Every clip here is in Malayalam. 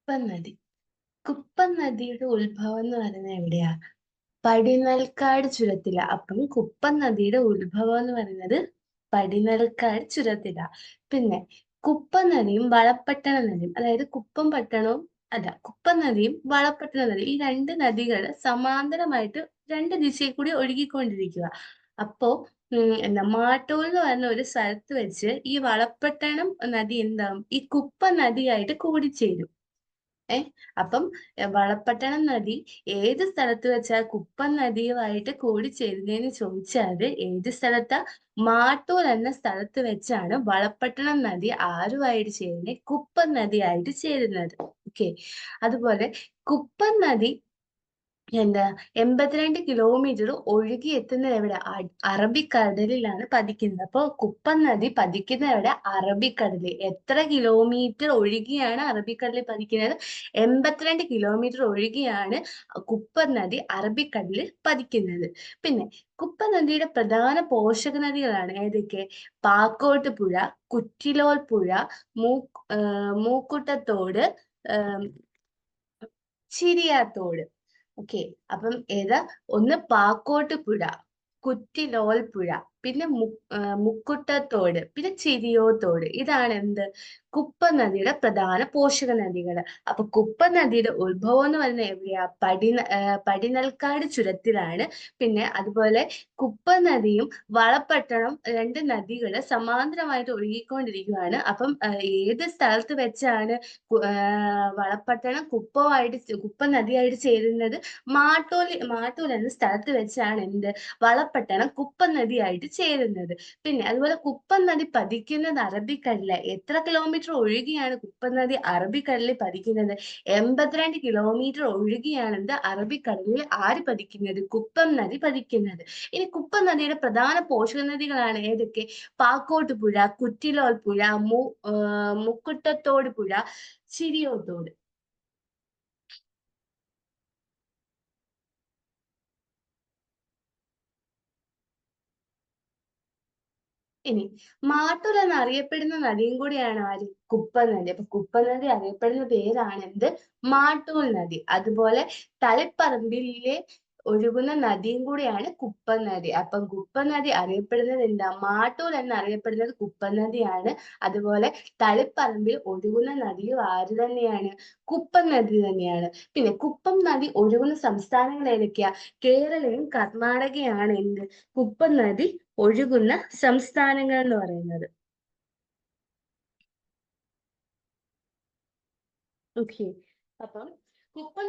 കുപ്പൻ നദി. കുപ്പൻ നദിയുടെ ഉത്ഭവം എന്ന് പറയുന്നത് എവിടെയാ? പടിഞ്ഞൽക്കാട് ചുരത്തില. അപ്പം കുപ്പൻ നദിയുടെ ഉത്ഭവം എന്ന് പറയുന്നത് പടിഞ്ഞൽക്കാട് ചുരത്തില. പിന്നെ കുപ്പൻ നദിയും വളപട്ടണ നദിയും, അതായത് കുപ്പം പട്ടണവും അല്ല കുപ്പൻ നദിയും വളപട്ടണ നദിയും, ഈ രണ്ട് നദികൾ സമാന്തരമായിട്ട് രണ്ട് ദിശയിൽ കൂടി ഒഴുകിക്കൊണ്ടിരിക്കുക. അപ്പോ എന്താ മാട്ടൂൽ എന്ന് പറയുന്ന ഒരു സ്ഥലത്ത് വെച്ച് ഈ വളപട്ടണം നദി എന്താവും, ഈ കുപ്പൻ നദിയായിട്ട് കൂടിച്ചേരും. ഏ അപ്പം വളപട്ടണം നദി ഏത് സ്ഥലത്ത് വെച്ചാ കുപ്പൻ നദിയുമായിട്ട് കൂടിച്ചേരുന്നതെന്ന് ചോദിച്ചാല് ഏത് സ്ഥലത്താ? മാട്ടൂർ എന്ന സ്ഥലത്ത് വെച്ചാണ് വളപട്ടണം നദി ആരുമായിട്ട് ചേരുന്നത്? കുപ്പൻ നദിയായിട്ട് ചേരുന്നത്. ഓക്കെ. അതുപോലെ കുപ്പൻ നദി എന്താ 82 കിലോമീറ്റർ ഒഴുകി എത്തുന്നത് എവിടെ? അറബിക്കടലിലാണ് പതിക്കുന്നത്. അപ്പൊ കുപ്പൻ നദി പതിക്കുന്നത് എവിടെ? അറബിക്കടലിൽ. എത്ര കിലോമീറ്റർ ഒഴുകിയാണ് അറബിക്കടലിൽ പതിക്കുന്നത്? 82 കിലോമീറ്റർ ഒഴുകിയാണ് കുപ്പൻ നദി അറബിക്കടലിൽ പതിക്കുന്നത്. പിന്നെ കുപ്പൻ നദിയുടെ പ്രധാന പോഷക നദികളാണ് ഏതൊക്കെ? പാക്കോട്ട് പുഴ, കുറ്റിലോൽ പുഴ, മൂക്കുട്ടത്തോട്, ചിരിയാത്തോട്. ഓക്കെ. അപ്പം ഏതാ? ഒന്ന് പാക്കോട്ട് പുഴ, കുറ്റിലോൽ പുഴ, പിന്നെ മുക്കുട്ടത്തോട്, പിന്നെ ചിരിയോത്തോട്. ഇതാണ് എന്ത്? കുപ്പൻ നദിയുടെ പ്രധാന പോഷക നദികൾ. അപ്പൊ കുപ്പൻ നദിയുടെ ഉത്ഭവം എന്ന് പറയുന്നത് എവിടെയാ? പടിഞ്ഞൽക്കാട് ചുരത്തിലാണ്. പിന്നെ അതുപോലെ കുപ്പൻ നദിയും വളപട്ടണം രണ്ട് നദികള് സമാന്തരമായിട്ട് ഒഴുകിക്കൊണ്ടിരിക്കുകയാണ്. അപ്പം ഏത് സ്ഥലത്ത് വെച്ചാണ് വളപട്ടണം കുപ്പൻ നദിയായിട്ട് ചേരുന്നത്? മാട്ടൂൽ എന്ന സ്ഥലത്ത് വെച്ചാണ് എന്ത്? വളപട്ടണം കുപ്പൻ നദിയായിട്ട് ചേരുന്നത്. പിന്നെ അതുപോലെ കുപ്പൻ നദി പതിക്കുന്നത് അറബിക്കടലിൽ. എത്ര കിലോമീറ്റർ ഒഴുകിയാണ് കുപ്പൻ നദി അറബിക്കടലിൽ പതിക്കുന്നത്? 82 കിലോമീറ്റർ ഒഴുകിയാണ് എന്ത്? അറബിക്കടലിൽ ആര് പതിക്കുന്നത്? കുപ്പൻ നദി പതിക്കുന്നത്. ഇനി കുപ്പൻ നദിയുടെ പ്രധാന പോഷക നദികളാണ് ഏതൊക്കെ? പാക്കോട്ട് പുഴ, കുറ്റിലോൽ പുഴ, മുക്കുട്ടത്തോട് പുഴ, ചിരിയോത്തോട്. ഇനി മാട്ടൂൽ എന്നറിയപ്പെടുന്ന നദിയും കൂടിയാണ് ആര്? കുപ്പൻ നദി. അപ്പൊ കുപ്പൻ നദി അറിയപ്പെടുന്ന പേരാണ് എന്ത്? മാട്ടൂൽ നദി. അതുപോലെ തളിപ്പറമ്പിലെ ഒഴുകുന്ന നദിയും കൂടിയാണ് കുപ്പൻ നദി. അപ്പം കുപ്പൻ നദി അറിയപ്പെടുന്നത് എന്താ? മാട്ടൂൽ എന്നറിയപ്പെടുന്നത് കുപ്പൻ നദിയാണ്. അതുപോലെ തളിപ്പറമ്പിൽ ഒഴുകുന്ന നദിയും ആര് തന്നെയാണ്? കുപ്പൻ നദി തന്നെയാണ്. പിന്നെ കുപ്പം നദി ഒഴുകുന്ന സംസ്ഥാനങ്ങൾ ഏതൊക്കെയാ? കേരളയും കർണാടകയാണ് എന്ത്? കുപ്പൻ നദി ഒഴുകുന്ന സംസ്ഥാനങ്ങൾ എന്ന് പറയുന്നത്. ഓക്കെ. അപ്പം കുപ്പൻ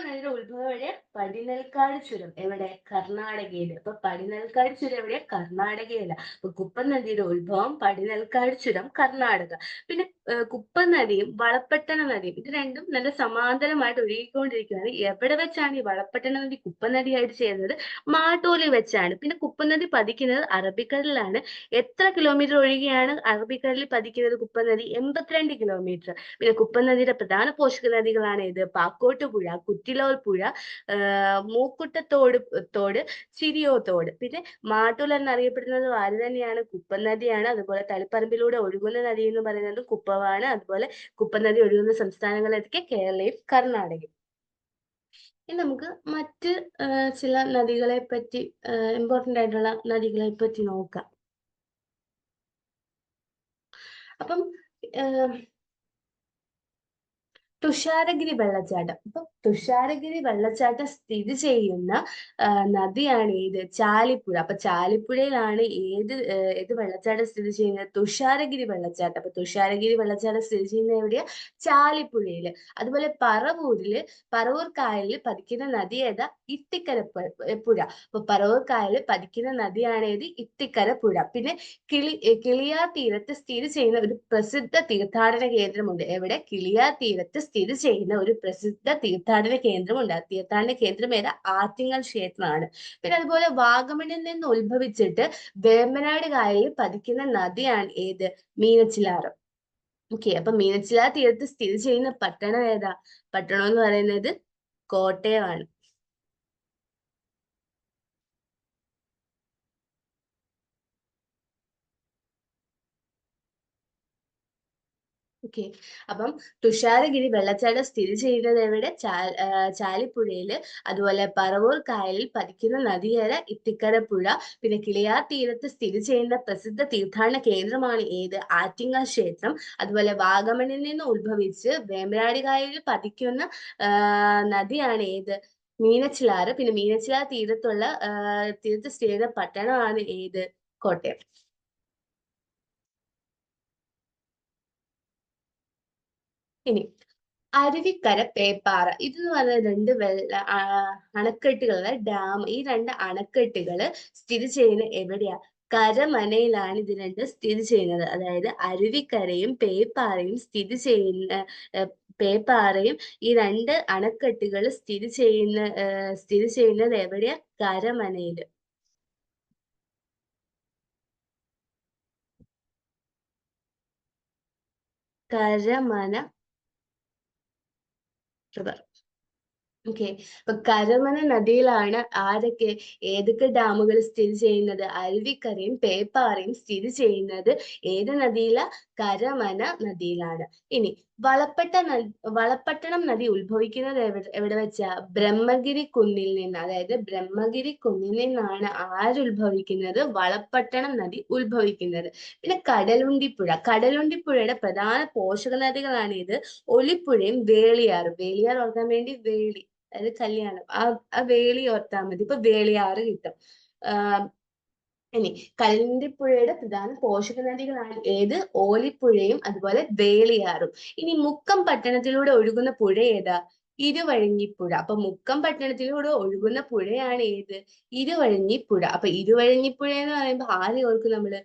നദിയുടെ ഉത്ഭവം എവിടെ? പടിഞ്ഞൽക്കാട് ചുരം. എവിടെ? കർണാടകയില്. അപ്പൊ പടിഞ്ഞൽക്കാട് ചുരം എവിടെ? കർണാടകയില. അപ്പൊ കുപ്പൻ നദിയുടെ ഉത്ഭവം പടിഞ്ഞൽക്കാട് ചുരം, കർണാടക. പിന്നെ കുപ്പൻ നദിയും വളപട്ടണ നദിയും ഇത് രണ്ടും നല്ല സമാന്തരമായിട്ട് ഒഴുകിക്കൊണ്ടിരിക്കുകയാണ്. എവിടെ വെച്ചാണ് ഈ വളപട്ടണ നദി കുപ്പൻ നദിയായിട്ട് ചേരുന്നത്? മാട്ടൂലിൽ വെച്ചാണ്. പിന്നെ കുപ്പൻ നദി പതിക്കുന്നത് അറബിക്കടലിലാണ്. എത്ര കിലോമീറ്റർ ഒഴുകിയാണ് അറബിക്കടലിൽ പതിക്കുന്നത് കുപ്പൻ നദി? 82 കിലോമീറ്റർ. പിന്നെ കുപ്പൻ നദിയുടെ പ്രധാന പോഷക നദികളാണ് ഇത്? പാക്കോട്ട് പുഴ, കുറ്റിലോൽ പുഴ, മൂക്കുട്ടത്തോട്, ചിരിയോത്തോട്. പിന്നെ മാട്ടൂൽ എന്നറിയപ്പെടുന്നത് ആര് തന്നെയാണ്? കുപ്പൻ നദിയാണ്. അതുപോലെ തളിപ്പറമ്പിലൂടെ ഒഴുകുന്ന നദി എന്ന് പറയുന്നത് കുപ്പമാണ്. അതുപോലെ കുപ്പൻ നദി ഒഴുകുന്ന സംസ്ഥാനങ്ങൾ ഏതൊക്കെ? കേരളയും കർണാടകയും. ഇനി നമുക്ക് മറ്റ് ചില നദികളെ പറ്റി, ഇമ്പോർട്ടന്റ് ആയിട്ടുള്ള നദികളെ പറ്റി നോക്കാം. അപ്പം തുഷാരഗിരി വെള്ളച്ചാട്ടം. അപ്പൊ തുഷാരഗിരി വെള്ളച്ചാട്ടം സ്ഥിതി ചെയ്യുന്ന നദിയാണ് ഏത്? ചാലിപ്പുഴ. അപ്പൊ ചാലിപ്പുഴയിലാണ് ഏത് വെള്ളച്ചാട്ടം സ്ഥിതി ചെയ്യുന്നത്? തുഷാരഗിരി വെള്ളച്ചാട്ടം. അപ്പൊ തുഷാരഗിരി വെള്ളച്ചാട്ടം സ്ഥിതി ചെയ്യുന്നത് എവിടെയാ? ചാലിപ്പുഴയില്. അതുപോലെ പറവൂർ കായലിൽ പതിക്കുന്ന നദി ഏതാ? ഇത്തിക്കര പുഴ. അപ്പൊ പറവൂർ കായലിൽ പതിക്കുന്ന നദിയാണ് ഏത്? ഇത്തിക്കര പുഴ. പിന്നെ കിളിയാർ തീരത്ത് സ്ഥിതി ചെയ്യുന്ന ഒരു പ്രസിദ്ധ തീർത്ഥാടന കേന്ദ്രമുണ്ട്. എവിടെ? കിളിയാർ തീരത്ത് സ്ഥിതി ചെയ്യുന്ന ഒരു പ്രസിദ്ധ തീർത്ഥാടന കേന്ദ്രമുണ്ട്. ആ തീർത്ഥാടന കേന്ദ്രം ഏതാ? ആറ്റിങ്ങൽ ക്ഷേത്രമാണ്. പിന്നെ അതുപോലെ വാഗമണിൽ നിന്ന് ഉത്ഭവിച്ചിട്ട് വേമ്പനാട് കായലിൽ പതിക്കുന്ന നദിയാണ് ഏത്? മീനച്ചിലാറ്. ഓക്കെ. അപ്പൊ മീനച്ചിലാർ തീരത്ത് സ്ഥിതി ചെയ്യുന്ന പട്ടണം ഏതാ? പട്ടണം എന്ന് പറയുന്നത് കോട്ടയമാണ്. ഓക്കെ. അപ്പം തുഷാരഗിരി വെള്ളച്ചാട്ടം സ്ഥിതി ചെയ്യുന്നത് എവിടെ? ചാലിപ്പുഴയില്. അതുപോലെ പറവൂർ കായലിൽ പതിക്കുന്ന നദിയേത? ഇത്തിക്കര പുഴ. പിന്നെ കിളിയാർ തീരത്ത് സ്ഥിതി ചെയ്യുന്ന പ്രസിദ്ധ തീർത്ഥാടന കേന്ദ്രമാണ് ഏത്? ആറ്റിങ്ങൽ ക്ഷേത്രം. അതുപോലെ വാഗമണിൽ നിന്ന് ഉത്ഭവിച്ച് വേമ്പനാട് കായലിൽ പതിക്കുന്ന നദിയാണ് ഏത്? മീനച്ചിലാറ്. പിന്നെ മീനച്ചിലാർ തീരത്ത് സ്ഥിതി ചെയ്യുന്ന പട്ടണമാണ് ഏത്? കോട്ടയം. ഇനി അരുവിക്കര പേപ്പാറ ഇതെന്ന് പറഞ്ഞ രണ്ട് അണക്കെട്ടുകള് ഡാം. ഈ രണ്ട് അണക്കെട്ടുകള് സ്ഥിതി ചെയ്യുന്ന എവിടെയാ? കരമനയിലാണ് ഇത് രണ്ടും സ്ഥിതി ചെയ്യുന്നത്. അതായത് അരുവിക്കരയും പേപ്പാറയും പേപ്പാറയും ഈ രണ്ട് അണക്കെട്ടുകൾ സ്ഥിതി ചെയ്യുന്നത് എവിടെയാ? കരമനയില്. കരമന റിവർ. ഓക്കെ. അപ്പൊ കരമന നദിയിലാണ് ഏതൊക്കെ ഡാമുകൾ സ്ഥിതി ചെയ്യുന്നത്? അരുവിക്കരയും പേപ്പാറയും സ്ഥിതി ചെയ്യുന്നത് ഏത് നദിയിലാ? കരമന നദിയിലാണ്. ഇനി വളപ്പട്ടണം നദി ഉത്ഭവിക്കുന്നത് എവിടെ വെച്ചാ? ബ്രഹ്മഗിരി കുന്നിൽ നിന്ന്. അതായത് ബ്രഹ്മഗിരി കുന്നിൽ നിന്നാണ് ഉത്ഭവിക്കുന്നത്? വളപ്പട്ടണം നദി ഉത്ഭവിക്കുന്നത്. പിന്നെ കടലുണ്ടിപ്പുഴയുടെ പ്രധാന പോഷക നദികളാണ് ഇത്? ഒലിപ്പുഴയും വേളിയാറും. വേളിയാർ ഓർക്കാൻ വേണ്ടി വേളി, അതായത് കല്യാണം, ആ വേളി ഓർത്താൽ മതി. ഇപ്പൊ വേളിയാറ് കിട്ടും. ആഹ് ഇനി കല്ലുണ്ടിപ്പുഴയുടെ പ്രധാന പോഷക നദികളാണ് ഏത്? ഓലിപ്പുഴയും അതുപോലെ വേളിയാറും. ഇനി മുക്കം പട്ടണത്തിലൂടെ ഒഴുകുന്ന പുഴ ഏതാ? ഇരുവഴിഞ്ഞിപ്പുഴ. അപ്പൊ മുക്കം പട്ടണത്തിലൂടെ ഒഴുകുന്ന പുഴയാണ് ഏത്? ഇരുവഴിഞ്ഞിപ്പുഴ. അപ്പൊ ഇരുവഴിഞ്ഞിപ്പുഴ എന്ന് പറയുമ്പോൾ ആരെ ഓർക്കും നമ്മള്?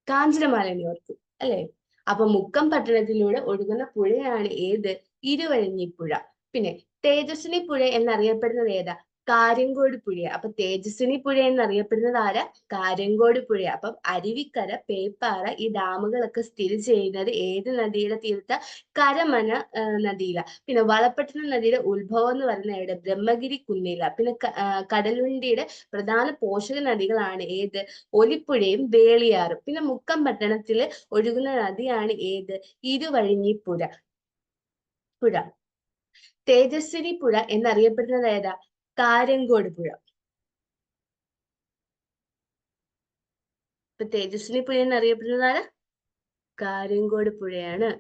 കാഞ്ചനമാലനെ ഓർക്കും അല്ലെ? അപ്പൊ മുക്കം പട്ടണത്തിലൂടെ ഒഴുകുന്ന പുഴയാണ് ഏത്? ഇരുവഴിഞ്ഞിപ്പുഴ. പിന്നെ തേജസ്വിനി പുഴ എന്നറിയപ്പെടുന്നത് ഏതാ? കാര്യങ്കോട് പുഴ. അപ്പൊ തേജസ്വിനി പുഴ എന്നറിയപ്പെടുന്നത് ആരാ? കാര്യങ്കോട് പുഴ. അപ്പം അരുവിക്കര, പേപ്പാറ ഈ ഡാമുകളൊക്കെ സ്ഥിതി ചെയ്യുന്നത് ഏത് നദിയുടെ തീരത്ത? കരമന നദിയില. പിന്നെ വളപട്ടണം നദിയുടെ ഉത്ഭവം എന്ന് പറയുന്നത് എവിടെ? ബ്രഹ്മഗിരി കുന്നില. പിന്നെ കടലുണ്ടിയുടെ പ്രധാന പോഷക നദികളാണ് ഏത്? ഒലിപ്പുഴയും വേളിയാറും. പിന്നെ മുക്കം പട്ടണത്തില് ഒഴുകുന്ന നദിയാണ് ഏത്? പുഴ. തേജസ്വിനി പുഴ എന്നറിയപ്പെടുന്നത് ഏതാ? കാര്യങ്കോട് പുഴ. ഇപ്പൊ തേജസ്വിനി പുഴ എന്നറിയപ്പെടുന്നത് ആരാ? കാര്യങ്കോട് പുഴയാണ്.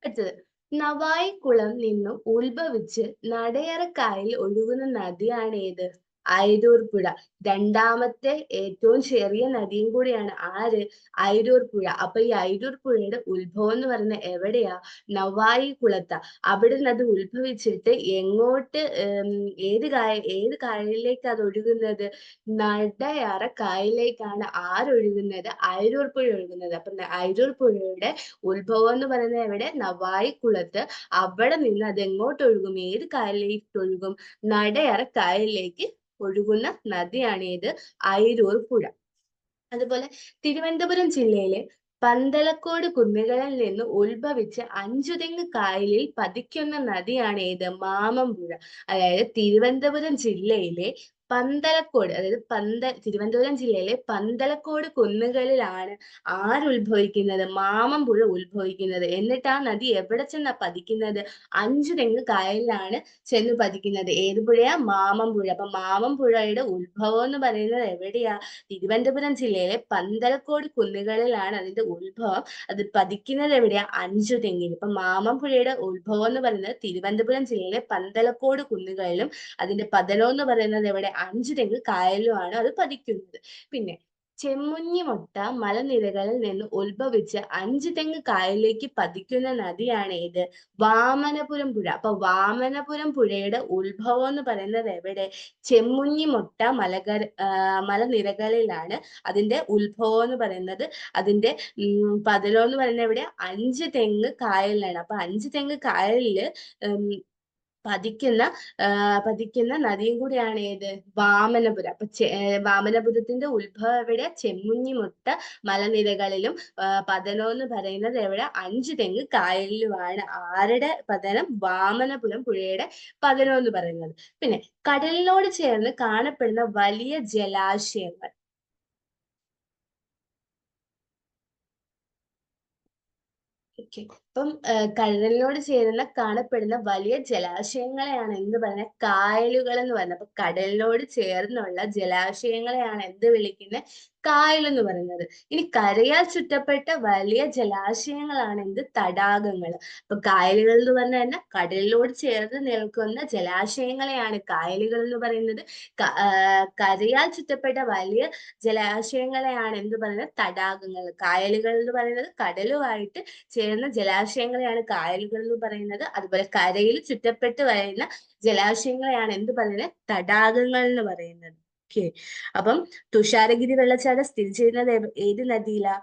അടുത്തത്, നവായിക്കുളം നിന്നും ഉത്ഭവിച്ച് നടയറക്കായലിൽ ഒഴുകുന്ന നദിയാണ് ഏത്? അയിരൂർ പുഴ. രണ്ടാമത്തെ ഏറ്റവും ചെറിയ നദിയും കൂടിയാണ് ആര്? അയിരൂർ പുഴ. അപ്പൊ ഈ അയിരൂർ പുഴയുടെ ഉത്ഭവം എന്ന് പറയുന്നത് എവിടെയാ? നവായിക്കുളത്താ. അവിടെ നിന്ന് അത് ഉത്ഭവിച്ചിട്ട് എങ്ങോട്ട്, ഏത് കായലിലേക്ക് അത് ഒഴുകുന്നത്? നടയറ കായലിലേക്കാണ് ആരൊഴുകുന്നത്? അയിരൂർ പുഴ ഒഴുകുന്നത്. അപ്പൊ അയിരൂർ പുഴയുടെ ഉത്ഭവം എന്ന് പറയുന്നത് എവിടെ? നവായിക്കുളത്ത്. അവിടെ നിന്ന് അത് എങ്ങോട്ട് ഒഴുകും? ഏത് കായലിലേക്ക് ഒഴുകും? നടയറ കായലിലേക്ക് ഒഴുകുന്ന നദിയാണ് ഏത്? അയിരൂർ പുഴ. അതുപോലെ തിരുവനന്തപുരം ജില്ലയിലെ പന്തലക്കോട് കുന്നുകളിൽ നിന്ന് ഉത്ഭവിച്ച് അഞ്ചുതെങ്ങ് കായലിൽ പതിക്കുന്ന നദിയാണ് ഏത്? മാമമ്പുഴ. അതായത് തിരുവനന്തപുരം ജില്ലയിലെ പന്തലക്കോട് കുന്നുകളിലാണ് ഉത്ഭവിക്കുന്നത്? മാമമ്പുഴ ഉത്ഭവിക്കുന്നത്. എന്നിട്ട് ആ നദി എവിടെ ചെന്നാ പതിക്കുന്നത്? അഞ്ചുതെങ്ങ് കായലിലാണ് ചെന്ന് പതിക്കുന്നത്. ഏത് പുഴയാ? മാമമ്പുഴ. അപ്പൊ മാമമ്പുഴയുടെ ഉത്ഭവം എന്ന് പറയുന്നത് എവിടെയാ? തിരുവനന്തപുരം ജില്ലയിലെ പന്തലക്കോട് കുന്നുകളിലാണ് അതിന്റെ ഉത്ഭവം. അത് പതിക്കുന്നത് എവിടെയാ? അഞ്ചുതെങ്ങിൽ. ഇപ്പൊ മാമമ്പുഴയുടെ ഉത്ഭവം എന്ന് പറയുന്നത് തിരുവനന്തപുരം ജില്ലയിലെ പന്തലക്കോട് കുന്നുകളിലും അതിന്റെ പതനം എന്ന് പറയുന്നത് എവിടെ? അഞ്ചുതെങ്ങ് കായലിലുമാണ് അത് പതിക്കുന്നത്. പിന്നെ ചെമ്മുഞ്ഞിമൊട്ട മലനിരകളിൽ നിന്ന് ഉത്ഭവിച്ച് അഞ്ചുതെങ്ങ് കായലിലേക്ക് പതിക്കുന്ന നദിയാണ് ഏത്? വാമനപുരം പുഴ. അപ്പൊ വാമനപുരം പുഴയുടെ ഉത്ഭവം എന്ന് പറയുന്നത് എവിടെ? ചെമ്മുഞ്ഞിമൊട്ട മലനിരകളിലാണ് അതിന്റെ ഉത്ഭവം എന്ന് പറയുന്നത്. അതിന്റെ പതനം എന്ന് പറയുന്നത് എവിടെ? അഞ്ച് തെങ്ങ് കായലിലാണ്. അപ്പൊ അഞ്ച് തെങ്ങ് കായലില് പതിക്കുന്ന പതിക്കുന്ന നദിയും കൂടിയാണ് ഏത്? വാമനപുരം. അപ്പൊ വാമനപുരത്തിന്റെ ഉത്ഭവം എവിടെ? ചെമ്മുഞ്ഞിമുട്ട മലനിരകളിലും പതനം എന്ന് പറയുന്നത് എവിടെ? അഞ്ചുതെങ്ങ് കായലിലുമാണ്. ആരുടെ പതനം? വാമനപുരം പുഴയുടെ പതനം എന്ന് പറയുന്നത്. പിന്നെ കടലിനോട് ചേർന്ന് കാണപ്പെടുന്ന വലിയ ജലാശയങ്ങൾ. ഓക്കെ. അപ്പം കടലിനോട് ചേർന്ന് കാണപ്പെടുന്ന വലിയ ജലാശയങ്ങളെയാണ് എന്ത് പറയുന്നത്? കായലുകൾ എന്ന് പറയുന്നത്. അപ്പൊ കടലിനോട് ചേർന്നുള്ള ജലാശയങ്ങളെയാണ് എന്ത് വിളിക്കുന്നത്? കായൽ എന്ന് പറയുന്നത്. ഇനി കരയാൽ ചുറ്റപ്പെട്ട വലിയ ജലാശയങ്ങളാണ് എന്ത്? തടാകങ്ങൾ. അപ്പൊ കായലുകൾ എന്ന് പറഞ്ഞാൽ തന്നെ കടലിനോട് ചേർന്ന് നിൽക്കുന്ന ജലാശയങ്ങളെയാണ് കായലുകൾ എന്ന് പറയുന്നത്. കരയാൽ ചുറ്റപ്പെട്ട വലിയ ജലാശയങ്ങളെയാണ് എന്ത് പറയുന്നത്? തടാകങ്ങൾ. കായലുകൾ എന്ന് പറയുന്നത് കടലുമായിട്ട് ചേർന്ന ജലാശയങ്ങളെയാണ് കായലുകൾ എന്ന് പറയുന്നത്. അതുപോലെ കരയിൽ ചുറ്റപ്പെട്ട് വരുന്ന ജലാശയങ്ങളെയാണ് എന്ത് പറയുന്നത്? തടാകങ്ങൾ എന്ന് പറയുന്നത്. ഓക്കെ. അപ്പം തുഷാരഗിരി വെള്ളച്ചാട്ടം സ്ഥിതി ചെയ്യുന്നത് ഏത് നദിയിലാ?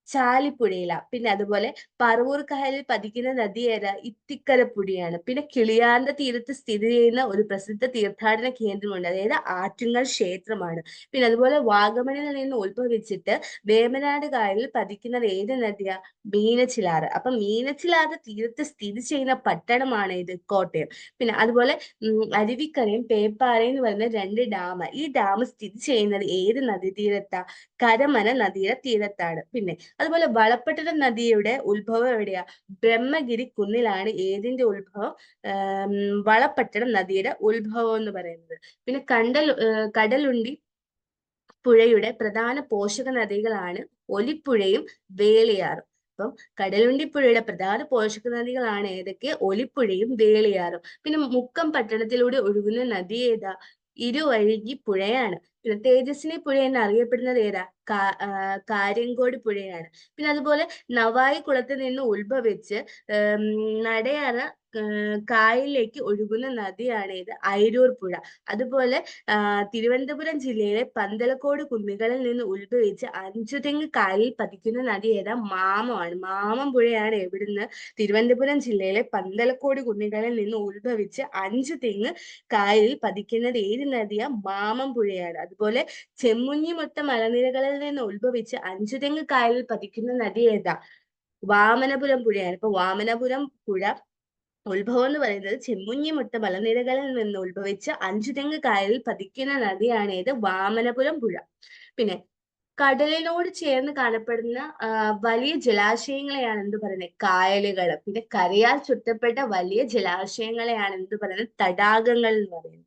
ചാലിപ്പുഴയില. പിന്നെ അതുപോലെ പറവൂർ കായലിൽ പതിക്കുന്ന നദി ഏതാ? ഇത്തിക്കരപ്പുഴയാണ്. പിന്നെ കിളിയാറിന്റെ തീരത്ത് സ്ഥിതി ചെയ്യുന്ന ഒരു പ്രസിദ്ധ തീർത്ഥാടന കേന്ദ്രമുണ്ട്. അതായത് ആറ്റുങ്ങൽ ക്ഷേത്രമാണ്. പിന്നെ അതുപോലെ വാഗമണിൽ നിന്ന് ഉത്ഭവിച്ചിട്ട് വേമ്പനാട് കായലിൽ പതിക്കുന്നത് ഏത് നദിയാ? മീനച്ചിലാറ്. അപ്പൊ മീനച്ചിലാറ് തീരത്ത് സ്ഥിതി ചെയ്യുന്ന പട്ടണമാണ് ഇത്? കോട്ടയം. പിന്നെ അതുപോലെ അരുവിക്കരയും പേപ്പാറയും എന്ന് പറയുന്ന രണ്ട് ഡാം. ഈ ഡാം സ്ഥിതി ചെയ്യുന്നത് ഏത് നദീതീരത്താ? കരമന നദിയുടെ തീരത്താണ്. പിന്നെ അതുപോലെ വളപട്ടണം നദിയുടെ ഉത്ഭവം എവിടെയാ? ബ്രഹ്മഗിരി കുന്നിലാണ് ഏതിന്റെ ഉത്ഭവം? വളപട്ടണം നദിയുടെ ഉത്ഭവം എന്ന് പറയുന്നത്. പിന്നെ കടലുണ്ടി പുഴയുടെ പ്രധാന പോഷക നദികളാണ് ഒലിപ്പുഴയും വേളിയാറും. അപ്പം കടലുണ്ടിപ്പുഴയുടെ പ്രധാന പോഷക നദികളാണ് ഏതൊക്കെ? ഒലിപ്പുഴയും വേളിയാറും. പിന്നെ മുക്കം പട്ടണത്തിലൂടെ ഒഴുകുന്ന നദി ഏതാ? ഇരുവഴിഞ്ഞി പുഴയാണ്. പിന്നെ തേജസ്വിനി പുഴ എന്ന് അറിയപ്പെടുന്നത് ഏതാ? കാര്യങ്കോട് പുഴയാണ്. പിന്നെ അതുപോലെ നവായി കുളത്തിൽ നിന്ന് ഉത്ഭവിച്ച് നടയറ കായലിലേക്ക് ഒഴുകുന്ന നദിയാണ് ഇത്? അയിരൂർ പുഴ. അതുപോലെ തിരുവനന്തപുരം ജില്ലയിലെ പന്തലക്കോട് കുന്നുകളിൽ നിന്ന് ഉത്ഭവിച്ച് അഞ്ചുതെങ്ങ് കായലിൽ പതിക്കുന്ന നദി ഏതാ? മാമമാണ്. മാമം പുഴയാണ് എവിടുന്ന്? തിരുവനന്തപുരം ജില്ലയിലെ പന്തലക്കോട് കുന്നുകളിൽ നിന്ന് ഉത്ഭവിച്ച് അഞ്ചുതെങ്ങ് കായലിൽ പതിക്കുന്നത് ഏത് നദിയാ? മാമം പുഴയാണ്. അതുപോലെ ചെമ്മുഞ്ഞിമുട്ട മലനിരകളിൽ നിന്ന് ഉത്ഭവിച്ച് അഞ്ചുതെങ്ങ് കായലിൽ പതിക്കുന്ന നദി ഏതാ? വാമനപുരം പുഴയാണ്. ഇപ്പൊ വാമനപുരം പുഴ ഉത്ഭവം എന്ന് പറയുന്നത് ചെമ്മുഞ്ഞിമുട്ട മലനിരകളിൽ നിന്ന് ഉത്ഭവിച്ച് അഞ്ചുതെങ്ങ് കായലിൽ പതിക്കുന്ന നദിയാണ് ഏത്? വാമനപുരം പുഴ. പിന്നെ കടലിനോട് ചേർന്ന് കാണപ്പെടുന്ന വലിയ ജലാശയങ്ങളെയാണ് എന്ത് പറയുന്നത്? കായലുകൾ. പിന്നെ കരയാൽ ചുറ്റപ്പെട്ട വലിയ ജലാശയങ്ങളെയാണ് എന്ത് പറയുന്നത്? തടാകങ്ങൾ എന്ന് പറയുന്നത്.